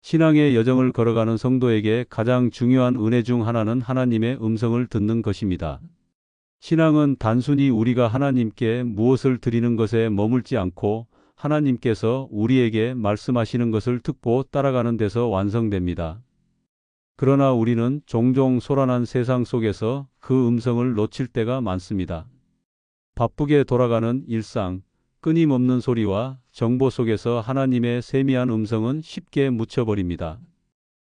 신앙의 여정을 걸어가는 성도에게 가장 중요한 은혜 중 하나는 하나님의 음성을 듣는 것입니다. 신앙은 단순히 우리가 하나님께 무엇을 드리는 것에 머물지 않고 하나님께서 우리에게 말씀하시는 것을 듣고 따라가는 데서 완성됩니다. 그러나 우리는 종종 소란한 세상 속에서 그 음성을 놓칠 때가 많습니다. 바쁘게 돌아가는 일상, 끊임없는 소리와 정보 속에서 하나님의 세미한 음성은 쉽게 묻혀버립니다.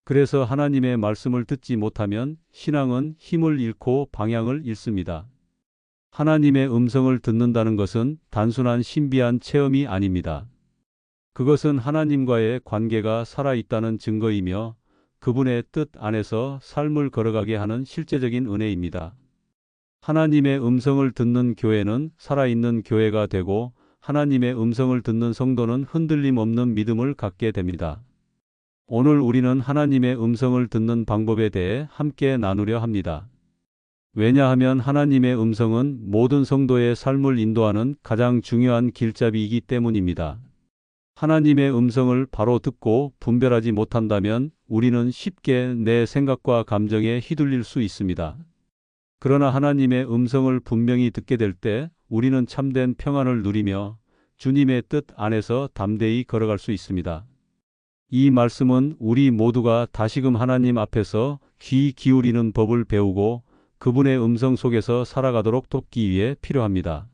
그래서 하나님의 말씀을 듣지 못하면 신앙은 힘을 잃고 방향을 잃습니다. 하나님의 음성을 듣는다는 것은 단순한 신비한 체험이 아닙니다. 그것은 하나님과의 관계가 살아있다는 증거이며 그분의 뜻 안에서 삶을 걸어가게 하는 실제적인 은혜입니다. 하나님의 음성을 듣는 교회는 살아있는 교회가 되고 하나님의 음성을 듣는 성도는 흔들림 없는 믿음을 갖게 됩니다. 오늘 우리는 하나님의 음성을 듣는 방법에 대해 함께 나누려 합니다. 왜냐하면 하나님의 음성은 모든 성도의 삶을 인도하는 가장 중요한 길잡이이기 때문입니다. 하나님의 음성을 바로 듣고 분별하지 못한다면 우리는 쉽게 내 생각과 감정에 휘둘릴 수 있습니다. 그러나 하나님의 음성을 분명히 듣게 될 때 우리는 참된 평안을 누리며 주님의 뜻 안에서 담대히 걸어갈 수 있습니다. 이 말씀은 우리 모두가 다시금 하나님 앞에서 귀 기울이는 법을 배우고 그분의 음성 속에서 살아가도록 돕기 위해 필요합니다.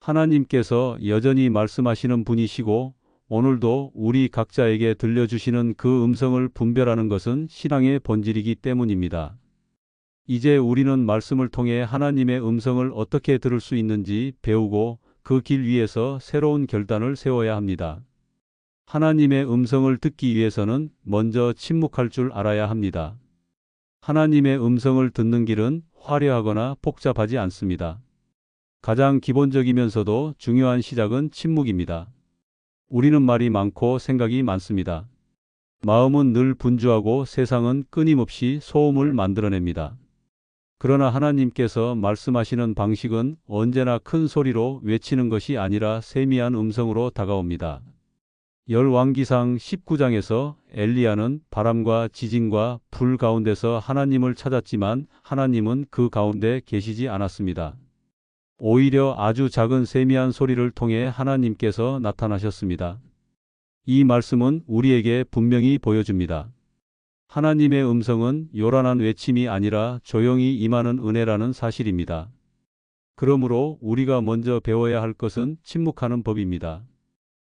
하나님께서 여전히 말씀하시는 분이시고 오늘도 우리 각자에게 들려주시는 그 음성을 분별하는 것은 신앙의 본질이기 때문입니다. 이제 우리는 말씀을 통해 하나님의 음성을 어떻게 들을 수 있는지 배우고 그 길 위에서 새로운 결단을 세워야 합니다. 하나님의 음성을 듣기 위해서는 먼저 침묵할 줄 알아야 합니다. 하나님의 음성을 듣는 길은 화려하거나 복잡하지 않습니다. 가장 기본적이면서도 중요한 시작은 침묵입니다. 우리는 말이 많고 생각이 많습니다. 마음은 늘 분주하고 세상은 끊임없이 소음을 만들어냅니다. 그러나 하나님께서 말씀하시는 방식은 언제나 큰 소리로 외치는 것이 아니라 세미한 음성으로 다가옵니다. 열왕기상 19장에서 엘리야는 바람과 지진과 불 가운데서 하나님을 찾았지만 하나님은 그 가운데 계시지 않았습니다. 오히려 아주 작은 세미한 소리를 통해 하나님께서 나타나셨습니다. 이 말씀은 우리에게 분명히 보여줍니다. 하나님의 음성은 요란한 외침이 아니라 조용히 임하는 은혜라는 사실입니다. 그러므로 우리가 먼저 배워야 할 것은 침묵하는 법입니다.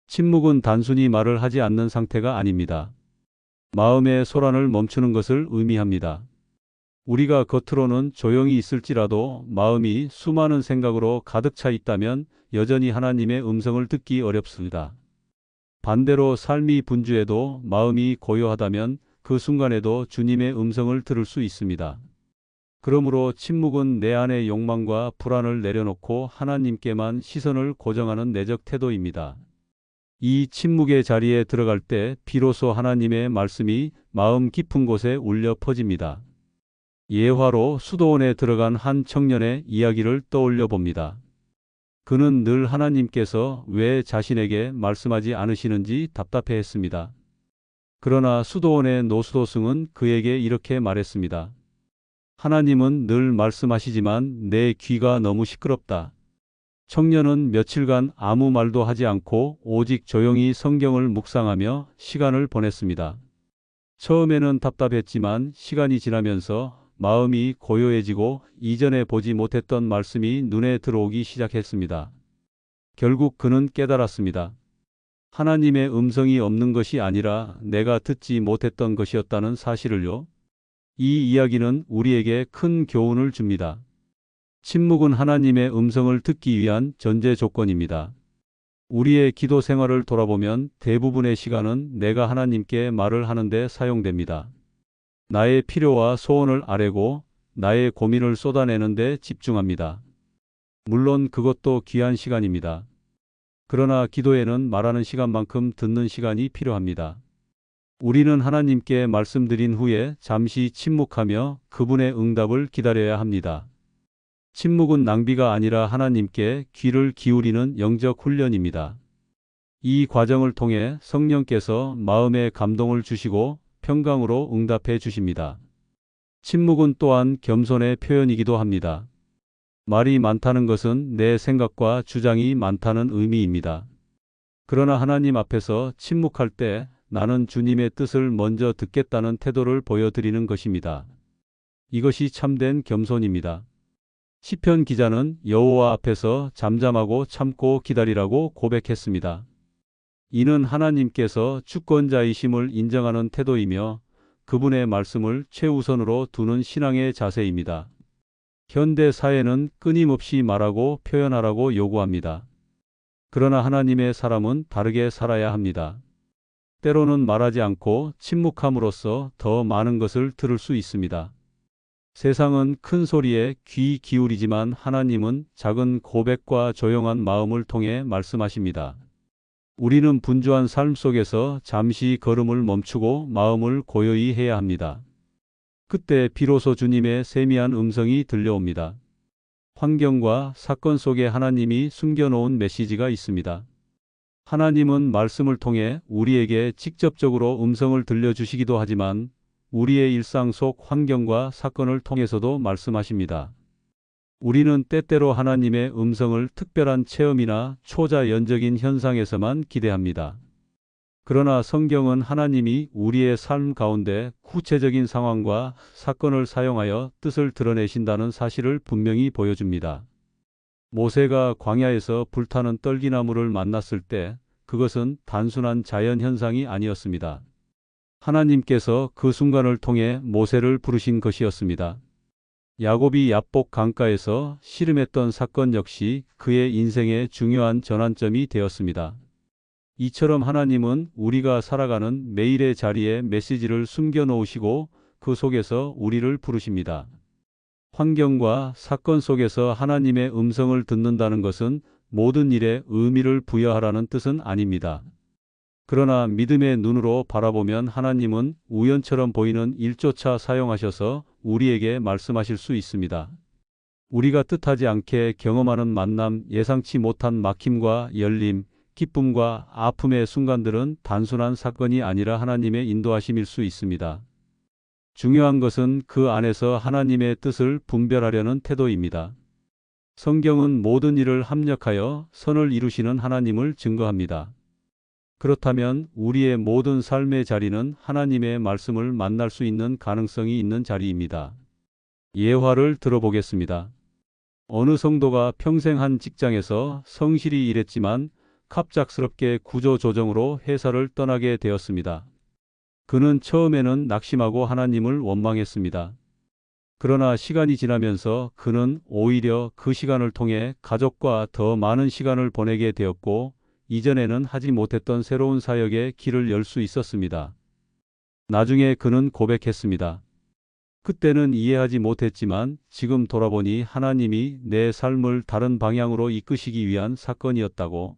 침묵은 단순히 말을 하지 않는 상태가 아닙니다. 마음의 소란을 멈추는 것을 의미합니다. 우리가 겉으로는 조용히 있을지라도 마음이 수많은 생각으로 가득 차 있다면 여전히 하나님의 음성을 듣기 어렵습니다. 반대로 삶이 분주해도 마음이 고요하다면 그 순간에도 주님의 음성을 들을 수 있습니다. 그러므로 침묵은 내 안의 욕망과 불안을 내려놓고 하나님께만 시선을 고정하는 내적 태도입니다. 이 침묵의 자리에 들어갈 때 비로소 하나님의 말씀이 마음 깊은 곳에 울려 퍼집니다. 예화로 수도원에 들어간 한 청년의 이야기를 떠올려 봅니다. 그는 늘 하나님께서 왜 자신에게 말씀하지 않으시는지 답답해했습니다. 그러나 수도원의 노수도승은 그에게 이렇게 말했습니다. 하나님은 늘 말씀하시지만 내 귀가 너무 시끄럽다. 청년은 며칠간 아무 말도 하지 않고 오직 조용히 성경을 묵상하며 시간을 보냈습니다. 처음에는 답답했지만 시간이 지나면서 마음이 고요해지고 이전에 보지 못했던 말씀이 눈에 들어오기 시작했습니다. 결국 그는 깨달았습니다. 하나님의 음성이 없는 것이 아니라 내가 듣지 못했던 것이었다는 사실을요. 이 이야기는 우리에게 큰 교훈을 줍니다. 침묵은 하나님의 음성을 듣기 위한 전제 조건입니다. 우리의 기도 생활을 돌아보면 대부분의 시간은 내가 하나님께 말을 하는데 사용됩니다. 나의 필요와 소원을 아뢰고 나의 고민을 쏟아내는 데 집중합니다. 물론 그것도 귀한 시간입니다. 그러나 기도에는 말하는 시간만큼 듣는 시간이 필요합니다. 우리는 하나님께 말씀드린 후에 잠시 침묵하며 그분의 응답을 기다려야 합니다. 침묵은 낭비가 아니라 하나님께 귀를 기울이는 영적 훈련입니다. 이 과정을 통해 성령께서 마음에 감동을 주시고 평강으로 응답해 주십니다. 침묵은 또한 겸손의 표현이기도 합니다. 말이 많다는 것은 내 생각과 주장이 많다는 의미입니다. 그러나 하나님 앞에서 침묵할 때 나는 주님의 뜻을 먼저 듣겠다는 태도를 보여드리는 것입니다. 이것이 참된 겸손입니다. 시편 기자는 여호와 앞에서 잠잠하고 참고 기다리라고 고백했습니다. 이는 하나님께서 주권자이심을 인정하는 태도이며 그분의 말씀을 최우선으로 두는 신앙의 자세입니다. 현대 사회는 끊임없이 말하고 표현하라고 요구합니다. 그러나 하나님의 사람은 다르게 살아야 합니다. 때로는 말하지 않고 침묵함으로써 더 많은 것을 들을 수 있습니다. 세상은 큰 소리에 귀 기울이지만 하나님은 작은 고백과 조용한 마음을 통해 말씀하십니다. 우리는 분주한 삶 속에서 잠시 걸음을 멈추고 마음을 고요히 해야 합니다. 그때 비로소 주님의 세미한 음성이 들려옵니다. 환경과 사건 속에 하나님이 숨겨놓은 메시지가 있습니다. 하나님은 말씀을 통해 우리에게 직접적으로 음성을 들려주시기도 하지만 우리의 일상 속 환경과 사건을 통해서도 말씀하십니다. 우리는 때때로 하나님의 음성을 특별한 체험이나 초자연적인 현상에서만 기대합니다. 그러나 성경은 하나님이 우리의 삶 가운데 구체적인 상황과 사건을 사용하여 뜻을 드러내신다는 사실을 분명히 보여줍니다. 모세가 광야에서 불타는 떨기나무를 만났을 때 그것은 단순한 자연 현상이 아니었습니다. 하나님께서 그 순간을 통해 모세를 부르신 것이었습니다. 야곱이 야복 강가에서 씨름했던 사건 역시 그의 인생의 중요한 전환점이 되었습니다. 이처럼 하나님은 우리가 살아가는 매일의 자리에 메시지를 숨겨 놓으시고 그 속에서 우리를 부르십니다. 환경과 사건 속에서 하나님의 음성을 듣는다는 것은 모든 일에 의미를 부여하라는 뜻은 아닙니다. 그러나 믿음의 눈으로 바라보면 하나님은 우연처럼 보이는 일조차 사용하셔서 우리에게 말씀하실 수 있습니다. 우리가 뜻하지 않게 경험하는 만남, 예상치 못한 막힘과 열림, 기쁨과 아픔의 순간들은 단순한 사건이 아니라 하나님의 인도하심일 수 있습니다. 중요한 것은 그 안에서 하나님의 뜻을 분별하려는 태도입니다. 성경은 모든 일을 합력하여 선을 이루시는 하나님을 증거합니다. 그렇다면 우리의 모든 삶의 자리는 하나님의 말씀을 만날 수 있는 가능성이 있는 자리입니다. 예화를 들어보겠습니다. 어느 성도가 평생 한 직장에서 성실히 일했지만 갑작스럽게 구조조정으로 회사를 떠나게 되었습니다. 그는 처음에는 낙심하고 하나님을 원망했습니다. 그러나 시간이 지나면서 그는 오히려 그 시간을 통해 가족과 더 많은 시간을 보내게 되었고 이전에는 하지 못했던 새로운 사역의 길을 열 수 있었습니다. 나중에 그는 고백했습니다. 그때는 이해하지 못했지만 지금 돌아보니 하나님이 내 삶을 다른 방향으로 이끄시기 위한 사건이었다고.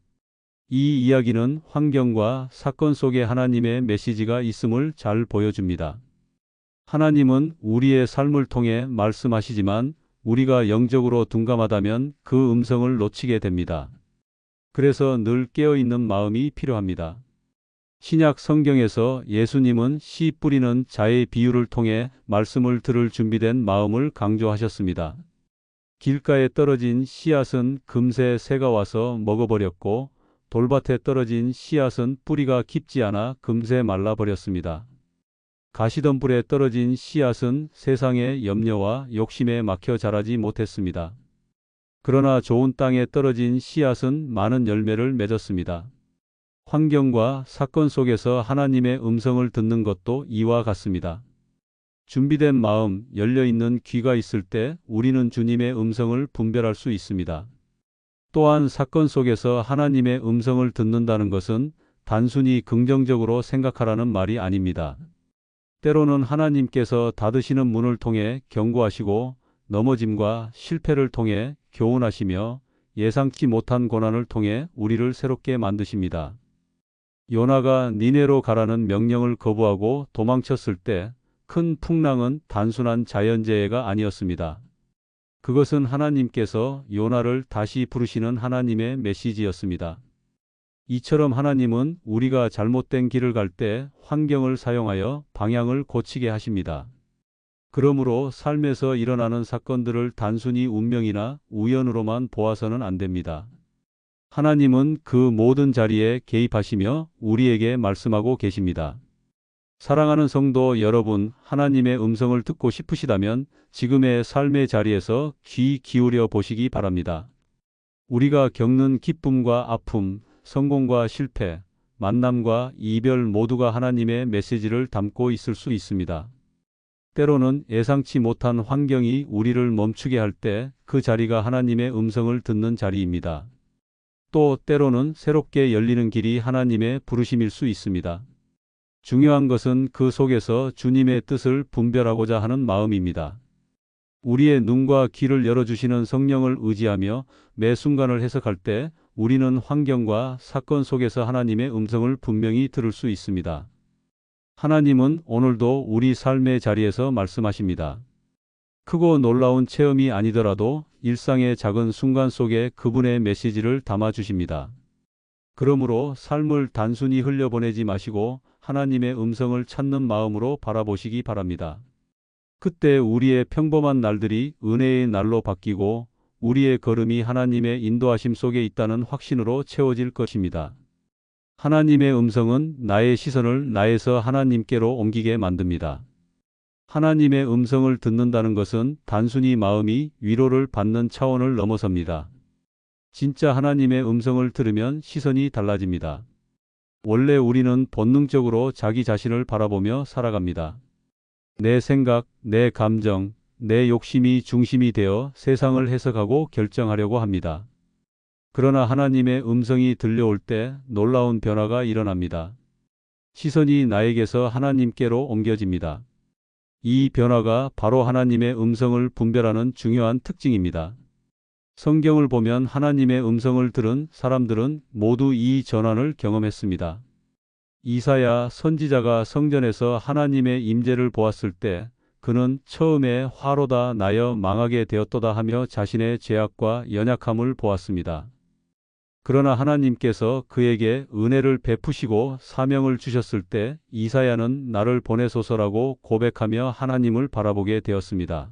이 이야기는 환경과 사건 속에 하나님의 메시지가 있음을 잘 보여줍니다. 하나님은 우리의 삶을 통해 말씀하시지만 우리가 영적으로 둔감하다면 그 음성을 놓치게 됩니다. 그래서 늘 깨어있는 마음이 필요합니다. 신약 성경에서 예수님은 씨 뿌리는 자의 비유를 통해 말씀을 들을 준비된 마음을 강조하셨습니다. 길가에 떨어진 씨앗은 금세 새가 와서 먹어버렸고 돌밭에 떨어진 씨앗은 뿌리가 깊지 않아 금세 말라버렸습니다. 가시덤불에 떨어진 씨앗은 세상의 염려와 욕심에 막혀 자라지 못했습니다. 그러나 좋은 땅에 떨어진 씨앗은 많은 열매를 맺었습니다. 환경과 사건 속에서 하나님의 음성을 듣는 것도 이와 같습니다. 준비된 마음, 열려있는 귀가 있을 때 우리는 주님의 음성을 분별할 수 있습니다. 또한 사건 속에서 하나님의 음성을 듣는다는 것은 단순히 긍정적으로 생각하라는 말이 아닙니다. 때로는 하나님께서 닫으시는 문을 통해 경고하시고 넘어짐과 실패를 통해 교훈하시며 예상치 못한 고난을 통해 우리를 새롭게 만드십니다. 요나가 니네로 가라는 명령을 거부하고 도망쳤을 때 큰 풍랑은 단순한 자연재해가 아니었습니다. 그것은 하나님께서 요나를 다시 부르시는 하나님의 메시지였습니다. 이처럼 하나님은 우리가 잘못된 길을 갈 때 환경을 사용하여 방향을 고치게 하십니다. 그러므로 삶에서 일어나는 사건들을 단순히 운명이나 우연으로만 보아서는 안 됩니다. 하나님은 그 모든 자리에 개입하시며 우리에게 말씀하고 계십니다. 사랑하는 성도 여러분, 하나님의 음성을 듣고 싶으시다면 지금의 삶의 자리에서 귀 기울여 보시기 바랍니다. 우리가 겪는 기쁨과 아픔, 성공과 실패, 만남과 이별 모두가 하나님의 메시지를 담고 있을 수 있습니다. 때로는 예상치 못한 환경이 우리를 멈추게 할 때 그 자리가 하나님의 음성을 듣는 자리입니다. 또 때로는 새롭게 열리는 길이 하나님의 부르심일 수 있습니다. 중요한 것은 그 속에서 주님의 뜻을 분별하고자 하는 마음입니다. 우리의 눈과 귀를 열어주시는 성령을 의지하며 매 순간을 해석할 때 우리는 환경과 사건 속에서 하나님의 음성을 분명히 들을 수 있습니다. 하나님은 오늘도 우리 삶의 자리에서 말씀하십니다. 크고 놀라운 체험이 아니더라도 일상의 작은 순간 속에 그분의 메시지를 담아주십니다. 그러므로 삶을 단순히 흘려보내지 마시고 하나님의 음성을 찾는 마음으로 바라보시기 바랍니다. 그때 우리의 평범한 날들이 은혜의 날로 바뀌고 우리의 걸음이 하나님의 인도하심 속에 있다는 확신으로 채워질 것입니다. 하나님의 음성은 나의 시선을 나에서 하나님께로 옮기게 만듭니다. 하나님의 음성을 듣는다는 것은 단순히 마음이 위로를 받는 차원을 넘어섭니다. 진짜 하나님의 음성을 들으면 시선이 달라집니다. 원래 우리는 본능적으로 자기 자신을 바라보며 살아갑니다. 내 생각, 내 감정, 내 욕심이 중심이 되어 세상을 해석하고 결정하려고 합니다. 그러나 하나님의 음성이 들려올 때 놀라운 변화가 일어납니다. 시선이 나에게서 하나님께로 옮겨집니다. 이 변화가 바로 하나님의 음성을 분별하는 중요한 특징입니다. 성경을 보면 하나님의 음성을 들은 사람들은 모두 이 전환을 경험했습니다. 이사야 선지자가 성전에서 하나님의 임재를 보았을 때 그는 처음에 화로다 나여 망하게 되었도다 하며 자신의 죄악과 연약함을 보았습니다. 그러나 하나님께서 그에게 은혜를 베푸시고 사명을 주셨을 때 이사야는 나를 보내소서라고 고백하며 하나님을 바라보게 되었습니다.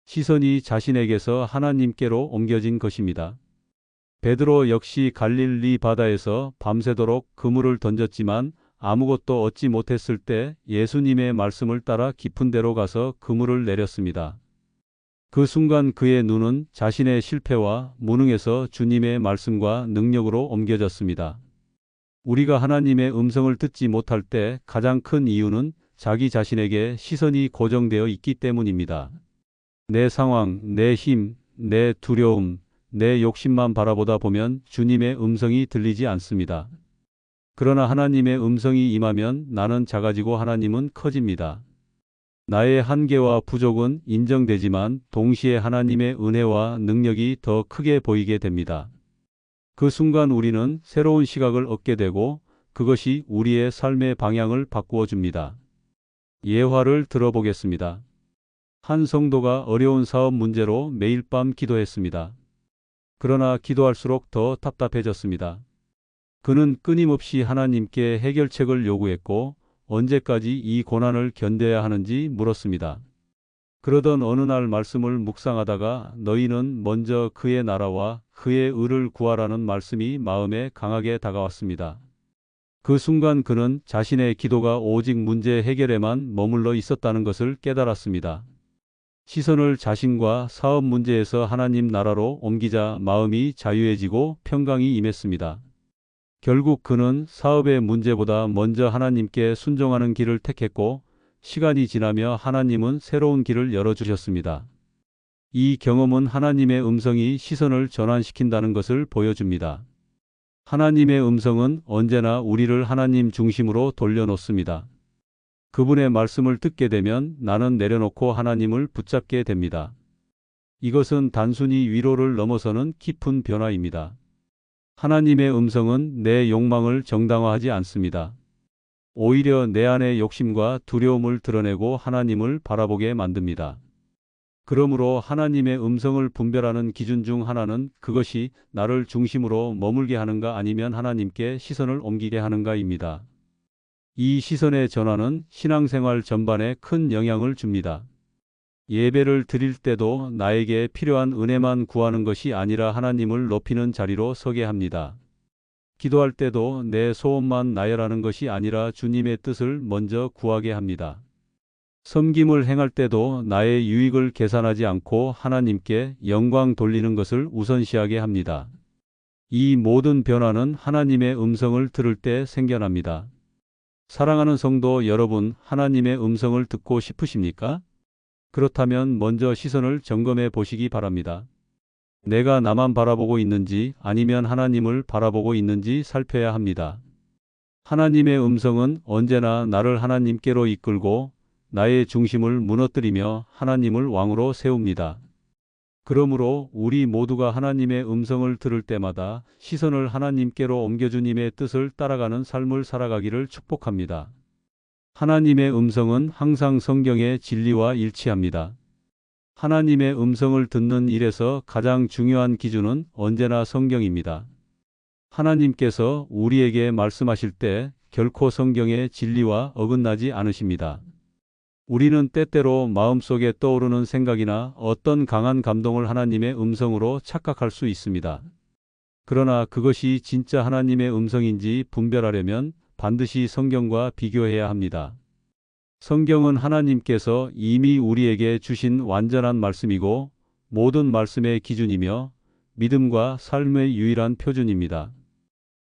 시선이 자신에게서 하나님께로 옮겨진 것입니다. 베드로 역시 갈릴리 바다에서 밤새도록 그물을 던졌지만 아무것도 얻지 못했을 때 예수님의 말씀을 따라 깊은 데로 가서 그물을 내렸습니다. 그 순간 그의 눈은 자신의 실패와 무능에서 주님의 말씀과 능력으로 옮겨졌습니다. 우리가 하나님의 음성을 듣지 못할 때 가장 큰 이유는 자기 자신에게 시선이 고정되어 있기 때문입니다. 내 상황, 내 힘, 내 두려움, 내 욕심만 바라보다 보면 주님의 음성이 들리지 않습니다. 그러나 하나님의 음성이 임하면 나는 작아지고 하나님은 커집니다. 나의 한계와 부족은 인정되지만 동시에 하나님의 은혜와 능력이 더 크게 보이게 됩니다. 그 순간 우리는 새로운 시각을 얻게 되고 그것이 우리의 삶의 방향을 바꾸어 줍니다. 예화를 들어보겠습니다. 한 성도가 어려운 사업 문제로 매일 밤 기도했습니다. 그러나 기도할수록 더 답답해졌습니다. 그는 끊임없이 하나님께 해결책을 요구했고 언제까지 이 고난을 견뎌야 하는지 물었습니다. 그러던 어느 날 말씀을 묵상하다가 너희는 먼저 그의 나라와 그의 의를 구하라는 말씀이 마음에 강하게 다가왔습니다. 그 순간 그는 자신의 기도가 오직 문제 해결에만 머물러 있었다는 것을 깨달았습니다. 시선을 자신과 사업 문제에서 하나님 나라로 옮기자 마음이 자유해지고 평강이 임했습니다. 결국 그는 사업의 문제보다 먼저 하나님께 순종하는 길을 택했고 시간이 지나며 하나님은 새로운 길을 열어주셨습니다. 이 경험은 하나님의 음성이 시선을 전환시킨다는 것을 보여줍니다. 하나님의 음성은 언제나 우리를 하나님 중심으로 돌려놓습니다. 그분의 말씀을 듣게 되면 나는 내려놓고 하나님을 붙잡게 됩니다. 이것은 단순히 위로를 넘어서는 깊은 변화입니다. 하나님의 음성은 내 욕망을 정당화하지 않습니다. 오히려 내 안의 욕심과 두려움을 드러내고 하나님을 바라보게 만듭니다. 그러므로 하나님의 음성을 분별하는 기준 중 하나는 그것이 나를 중심으로 머물게 하는가 아니면 하나님께 시선을 옮기게 하는가입니다. 이 시선의 전환은 신앙생활 전반에 큰 영향을 줍니다. 예배를 드릴 때도 나에게 필요한 은혜만 구하는 것이 아니라 하나님을 높이는 자리로 서게 합니다. 기도할 때도 내 소원만 나열하는 것이 아니라 주님의 뜻을 먼저 구하게 합니다. 섬김을 행할 때도 나의 유익을 계산하지 않고 하나님께 영광 돌리는 것을 우선시하게 합니다. 이 모든 변화는 하나님의 음성을 들을 때 생겨납니다. 사랑하는 성도 여러분, 하나님의 음성을 듣고 싶으십니까? 그렇다면 먼저 시선을 점검해 보시기 바랍니다. 내가 나만 바라보고 있는지 아니면 하나님을 바라보고 있는지 살펴야 합니다. 하나님의 음성은 언제나 나를 하나님께로 이끌고 나의 중심을 무너뜨리며 하나님을 왕으로 세웁니다. 그러므로 우리 모두가 하나님의 음성을 들을 때마다 시선을 하나님께로 옮겨 주님의 뜻을 따라가는 삶을 살아가기를 축복합니다. 하나님의 음성은 항상 성경의 진리와 일치합니다. 하나님의 음성을 듣는 일에서 가장 중요한 기준은 언제나 성경입니다. 하나님께서 우리에게 말씀하실 때 결코 성경의 진리와 어긋나지 않으십니다. 우리는 때때로 마음속에 떠오르는 생각이나 어떤 강한 감동을 하나님의 음성으로 착각할 수 있습니다. 그러나 그것이 진짜 하나님의 음성인지 분별하려면 반드시 성경과 비교해야 합니다. 성경은 하나님께서 이미 우리에게 주신 완전한 말씀이고 모든 말씀의 기준이며 믿음과 삶의 유일한 표준입니다.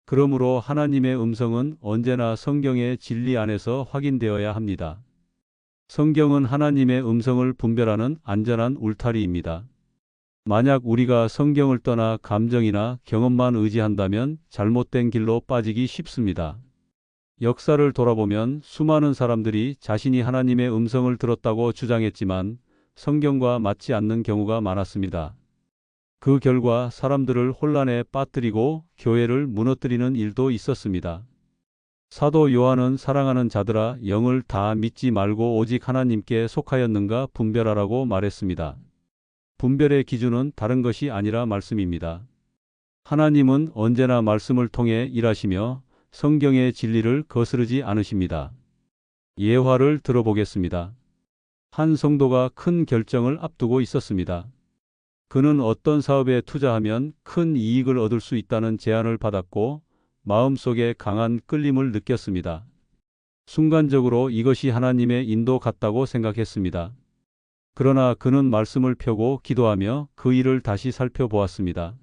그러므로 하나님의 음성은 언제나 성경의 진리 안에서 확인되어야 합니다. 성경은 하나님의 음성을 분별하는 안전한 울타리입니다. 만약 우리가 성경을 떠나 감정이나 경험만 의지한다면 잘못된 길로 빠지기 쉽습니다. 역사를 돌아보면 수많은 사람들이 자신이 하나님의 음성을 들었다고 주장했지만 성경과 맞지 않는 경우가 많았습니다. 그 결과 사람들을 혼란에 빠뜨리고 교회를 무너뜨리는 일도 있었습니다. 사도 요한은 사랑하는 자들아 영을 다 믿지 말고 오직 하나님께 속하였는가 분별하라고 말했습니다. 분별의 기준은 다른 것이 아니라 말씀입니다. 하나님은 언제나 말씀을 통해 일하시며 성경의 진리를 거스르지 않으십니다. 예화를 들어보겠습니다. 한 성도가 큰 결정을 앞두고 있었습니다. 그는 어떤 사업에 투자하면 큰 이익을 얻을 수 있다는 제안을 받았고 마음속에 강한 끌림을 느꼈습니다. 순간적으로 이것이 하나님의 인도 같다고 생각했습니다. 그러나 그는 말씀을 펴고 기도하며 그 일을 다시 살펴보았습니다.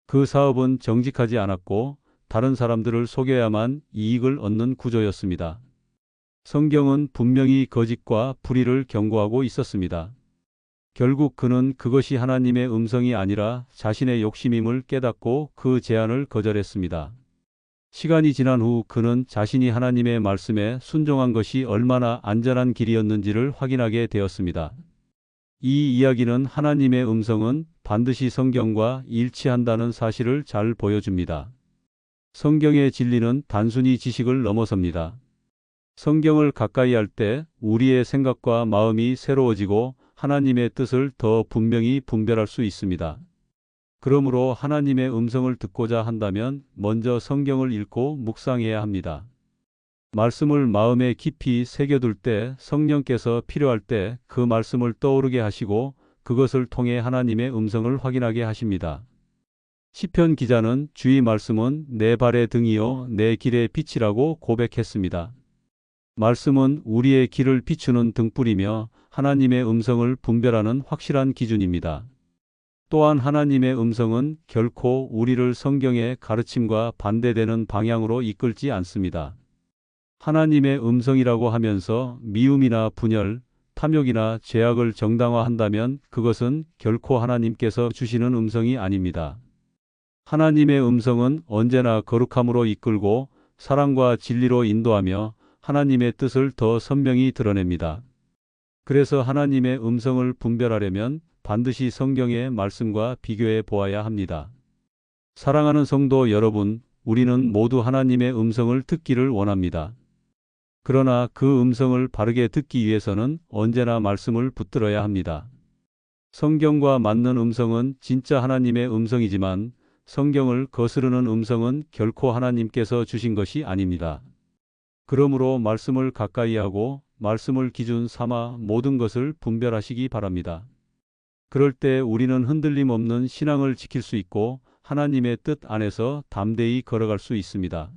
그 사업은 정직하지 않았고 다른 사람들을 속여야만 이익을 얻는 구조였습니다. 성경은 분명히 거짓과 불의를 경고하고 있었습니다. 결국 그는 그것이 하나님의 음성이 아니라 자신의 욕심임을 깨닫고 그 제안을 거절했습니다. 시간이 지난 후 그는 자신이 하나님의 말씀에 순종한 것이 얼마나 안전한 길이었는지를 확인하게 되었습니다. 이 이야기는 하나님의 음성은 반드시 성경과 일치한다는 사실을 잘 보여줍니다. 성경의 진리는 단순히 지식을 넘어섭니다. 성경을 가까이 할 때 우리의 생각과 마음이 새로워지고 하나님의 뜻을 더 분명히 분별할 수 있습니다. 그러므로 하나님의 음성을 듣고자 한다면 먼저 성경을 읽고 묵상해야 합니다. 말씀을 마음에 깊이 새겨둘 때 성령께서 필요할 때 그 말씀을 떠오르게 하시고 그것을 통해 하나님의 음성을 확인하게 하십니다. 시편 기자는 주의 말씀은 내 발의 등이요 내 길의 빛이라고 고백했습니다. 말씀은 우리의 길을 비추는 등불이며 하나님의 음성을 분별하는 확실한 기준입니다. 또한 하나님의 음성은 결코 우리를 성경의 가르침과 반대되는 방향으로 이끌지 않습니다. 하나님의 음성이라고 하면서 미움이나 분열, 탐욕이나 죄악을 정당화한다면 그것은 결코 하나님께서 주시는 음성이 아닙니다. 하나님의 음성은 언제나 거룩함으로 이끌고 사랑과 진리로 인도하며 하나님의 뜻을 더 선명히 드러냅니다. 그래서 하나님의 음성을 분별하려면 반드시 성경의 말씀과 비교해 보아야 합니다. 사랑하는 성도 여러분, 우리는 모두 하나님의 음성을 듣기를 원합니다. 그러나 그 음성을 바르게 듣기 위해서는 언제나 말씀을 붙들어야 합니다. 성경과 맞는 음성은 진짜 하나님의 음성이지만 성경을 거스르는 음성은 결코 하나님께서 주신 것이 아닙니다. 그러므로 말씀을 가까이 하고 말씀을 기준 삼아 모든 것을 분별하시기 바랍니다. 그럴 때 우리는 흔들림 없는 신앙을 지킬 수 있고 하나님의 뜻 안에서 담대히 걸어갈 수 있습니다.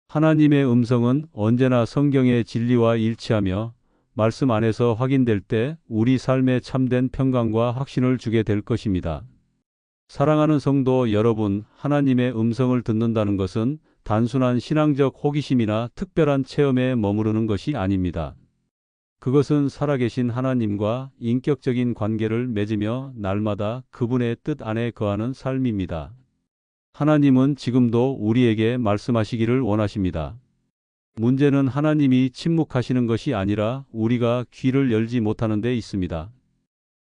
하나님의 음성은 언제나 성경의 진리와 일치하며 말씀 안에서 확인될 때 우리 삶에 참된 평강과 확신을 주게 될 것입니다. 사랑하는 성도 여러분, 하나님의 음성을 듣는다는 것은 단순한 신앙적 호기심이나 특별한 체험에 머무르는 것이 아닙니다. 그것은 살아계신 하나님과 인격적인 관계를 맺으며 날마다 그분의 뜻 안에 거하는 삶입니다. 하나님은 지금도 우리에게 말씀하시기를 원하십니다. 문제는 하나님이 침묵하시는 것이 아니라 우리가 귀를 열지 못하는 데 있습니다.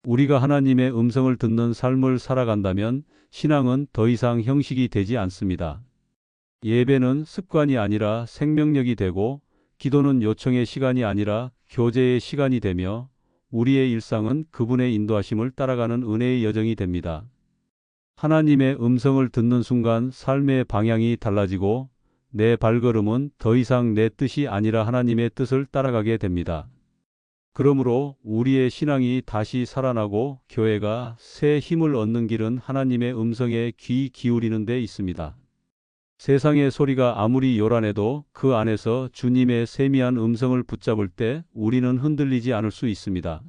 우리가 하나님의 음성을 듣는 삶을 살아간다면 신앙은 더 이상 형식이 되지 않습니다. 예배는 습관이 아니라 생명력이 되고 기도는 요청의 시간이 아니라 교제의 시간이 되며 우리의 일상은 그분의 인도하심을 따라가는 은혜의 여정이 됩니다. 하나님의 음성을 듣는 순간 삶의 방향이 달라지고 내 발걸음은 더 이상 내 뜻이 아니라 하나님의 뜻을 따라가게 됩니다. 그러므로 우리의 신앙이 다시 살아나고 교회가 새 힘을 얻는 길은 하나님의 음성에 귀 기울이는 데 있습니다. 세상의 소리가 아무리 요란해도 그 안에서 주님의 세미한 음성을 붙잡을 때 우리는 흔들리지 않을 수 있습니다.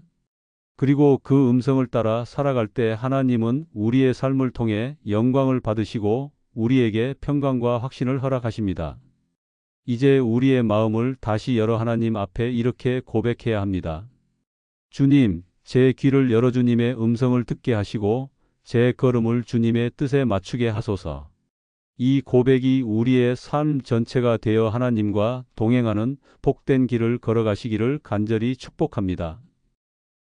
그리고 그 음성을 따라 살아갈 때 하나님은 우리의 삶을 통해 영광을 받으시고 우리에게 평강과 확신을 허락하십니다. 이제 우리의 마음을 다시 열어 하나님 앞에 이렇게 고백해야 합니다. 주님, 제 귀를 열어 주님의 음성을 듣게 하시고 제 걸음을 주님의 뜻에 맞추게 하소서. 이 고백이 우리의 삶 전체가 되어 하나님과 동행하는 복된 길을 걸어가시기를 간절히 축복합니다.